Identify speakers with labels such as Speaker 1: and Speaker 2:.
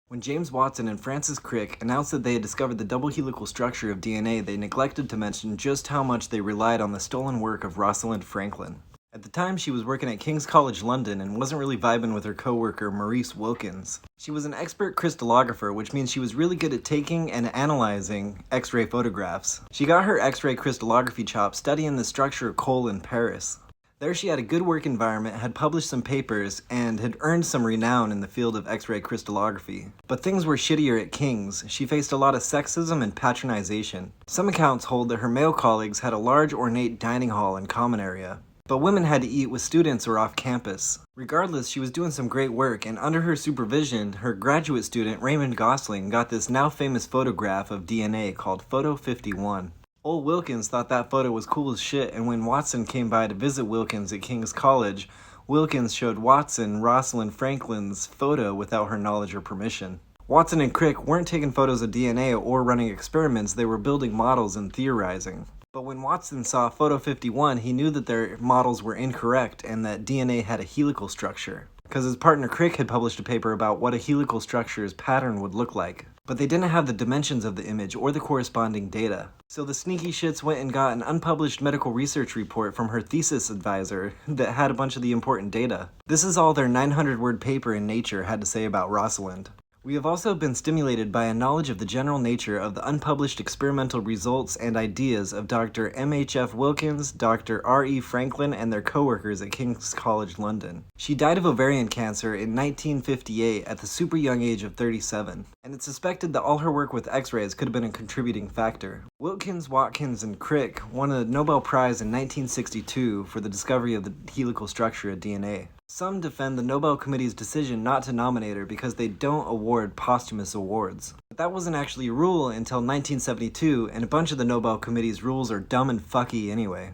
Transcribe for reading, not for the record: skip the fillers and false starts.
Speaker 1: When James Watson and Francis Crick announced that they had discovered the double helical structure of DNA, they neglected to mention just how much they relied on the stolen work of Rosalind Franklin. At the time, she was working at King's College London and wasn't really vibing with her co-worker Maurice Wilkins. She was an expert crystallographer, which means she was really good at taking and analyzing X-ray photographs. She got her X-ray crystallography chops studying the structure of coal in Paris. There she had a good work environment, had published some papers, and had earned some renown in the field of X-ray crystallography. But things were shittier at King's. She faced a lot of sexism and patronization. Some accounts hold that her male colleagues had a large ornate dining hall and common area, but women had to eat with students or off campus. Regardless, she was doing some great work, and under her supervision, her graduate student Raymond Gosling got this now famous photograph of DNA called Photo 51. Old Wilkins thought that photo was cool as shit, and when Watson came by to visit Wilkins at King's College, Wilkins showed Watson Rosalind Franklin's photo without her knowledge or permission. Watson and Crick weren't taking photos of DNA or running experiments, they were building models and theorizing. But when Watson saw Photo 51, he knew that their models were incorrect and that DNA had a helical structure, because his partner Crick had published a paper about what a helical structure's pattern would look like. But they didn't have the dimensions of the image or the corresponding data. So the sneaky shits went and got an unpublished medical research report from her thesis advisor that had a bunch of the important data. This is all their 900-word paper in Nature had to say about Rosalind. We have also been stimulated by a knowledge of the general nature of the unpublished experimental results and ideas of Dr. M.H.F. Wilkins, Dr. R.E. Franklin, and their co-workers at King's College London. She died of ovarian cancer in 1958 at the super young age of 37, and it's suspected that all her work with X-rays could have been a contributing factor. Wilkins, Watkins, and Crick won a Nobel Prize in 1962 for the discovery of the helical structure of DNA. Some defend the Nobel Committee's decision not to nominate her because they don't award posthumous awards. But that wasn't actually a rule until 1972, and a bunch of the Nobel Committee's rules are dumb and fucky anyway.